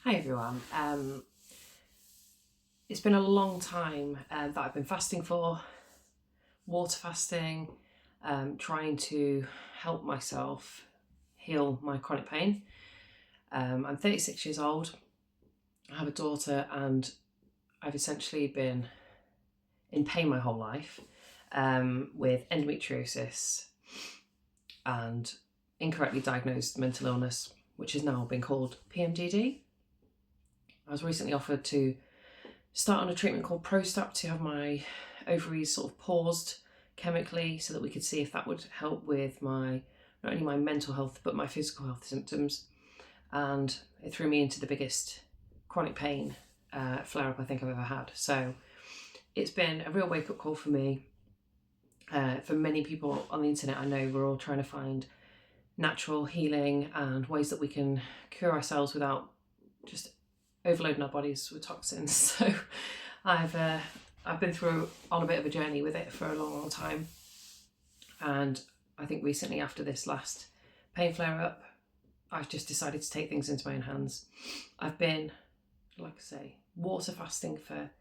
Hi everyone. It's been a long time that I've been fasting for, water fasting, trying to help myself heal my chronic pain. I'm 36 years old, I have a daughter, and I've essentially been in pain my whole life with endometriosis and incorrectly diagnosed mental illness, which has now been called PMDD. I was recently offered to start on a treatment called Prostap to have my ovaries sort of paused chemically so that we could see if that would help with not only my mental health but my physical health symptoms. And it threw me into the biggest chronic pain flare-up I think I've ever had. So it's been a real wake-up call for me. For many people on the internet, I know we're all trying to find natural healing and ways that we can cure ourselves without just overloading our bodies with toxins. So I've been on a bit of a journey with it for a long time, and I think recently, after this last pain flare up, I've just decided to take things into my own hands. I've been, like I say, water fasting for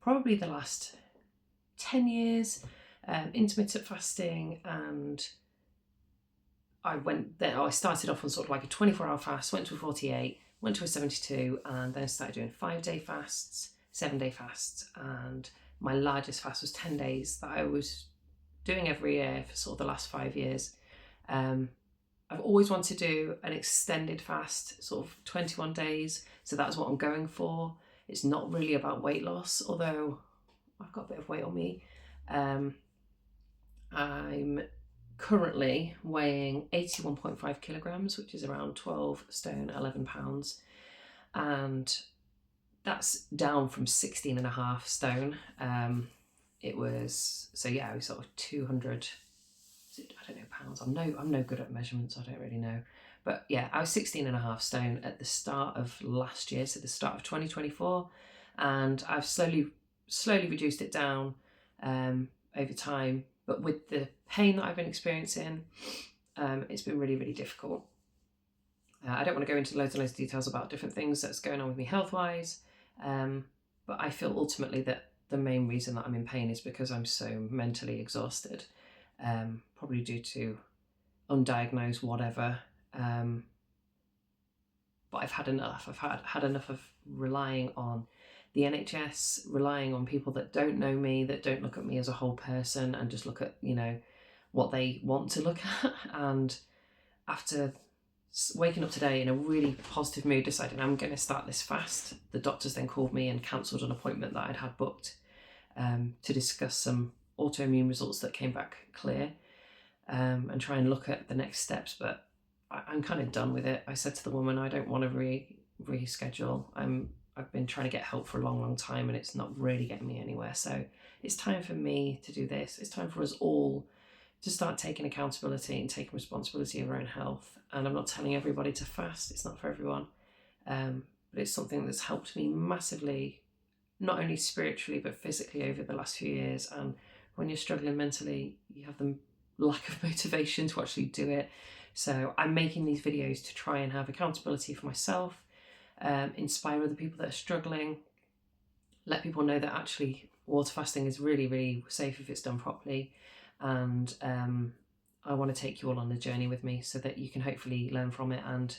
probably the last 10 years, intermittent fasting, and I started off on sort of like a 24-hour fast, went to a 48, went to a 72, and then started doing 5-day fasts, 7-day fasts, and my largest fast was 10 days that I was doing every year for sort of the last 5 years. I've always wanted to do an extended fast, sort of 21 days, so that's what I'm going for. It's not really about weight loss, although I've got a bit of weight on me. I'm currently weighing 81.5 kilograms, which is around 12 stone, 11 pounds. And that's down from 16.5 stone. It was sort of 200, I don't know, pounds. I'm no good at measurements, I don't really know. But yeah, I was 16.5 stone at the start of last year, so the start of 2024. And I've slowly reduced it down over time. But with the pain that I've been experiencing, it's been really, really difficult. I don't want to go into loads and loads of details about different things that's going on with me health-wise, but I feel ultimately that the main reason that I'm in pain is because I'm so mentally exhausted, probably due to undiagnosed whatever. But I've had enough. I've had enough of relying on the NHS, relying on people that don't know me, that don't look at me as a whole person and just look at, what they want to look at. And after waking up today in a really positive mood, deciding I'm going to start this fast, the doctors then called me and cancelled an appointment that I'd had booked to discuss some autoimmune results that came back clear, and try and look at the next steps. But I'm kind of done with it. I said to the woman, I don't want to reschedule. I've been trying to get help for a long, long time, and it's not really getting me anywhere. So it's time for me to do this. It's time for us all to start taking accountability and taking responsibility of our own health. And I'm not telling everybody to fast. It's not for everyone. But it's something that's helped me massively, not only spiritually, but physically over the last few years. And when you're struggling mentally, you have the lack of motivation to actually do it. So I'm making these videos to try and have accountability for myself, inspire other people that are struggling, let people know that actually water fasting is really, really safe if it's done properly. And I want to take you all on the journey with me so that you can hopefully learn from it and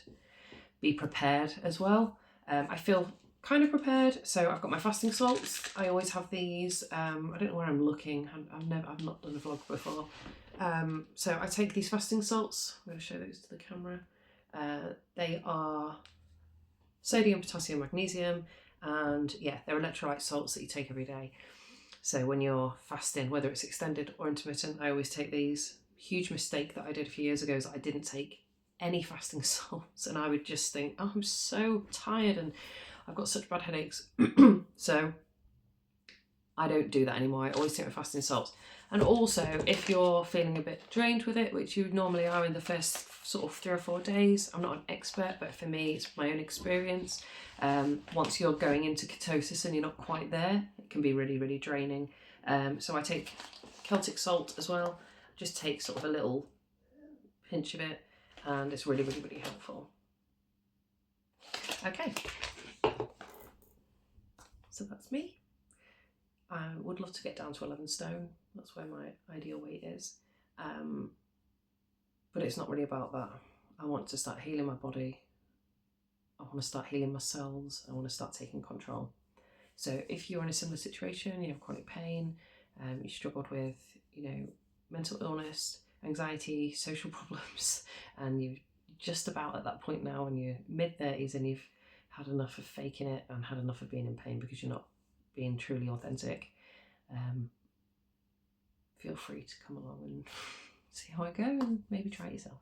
be prepared as well. I feel kind of prepared. So I've got my fasting salts. I always have these. I don't know where I'm looking. I've not done a vlog before. So I take these fasting salts. I'm going to show those to the camera. They are sodium, potassium, magnesium, and yeah, they're electrolyte salts that you take every day. So when you're fasting, whether it's extended or intermittent, I always take these. Huge mistake that I did a few years ago is I didn't take any fasting salts, and I would just think, oh, I'm so tired and I've got such bad headaches. So I don't do that anymore. I always take my fasting salts. And also, if you're feeling a bit drained with it, which you normally are in the first sort of 3 or 4 days, I'm not an expert, but for me, it's my own experience. Once you're going into ketosis and you're not quite there, it can be really, really draining. So I take Celtic salt as well. Just take sort of a little pinch of it, and it's really, really, really helpful. Okay, So that's me. I would love to get down to 11 stone. That's where my ideal weight is. But it's not really about that. I want to start healing my body. I want to start healing my cells. I want to start taking control. So if you're in a similar situation, you have chronic pain, you struggled with, mental illness, anxiety, social problems, and you're just about at that point now in your mid-30s and you've had enough of faking it and had enough of being in pain because you're not being truly authentic, feel free to come along and see how I go and maybe try it yourself.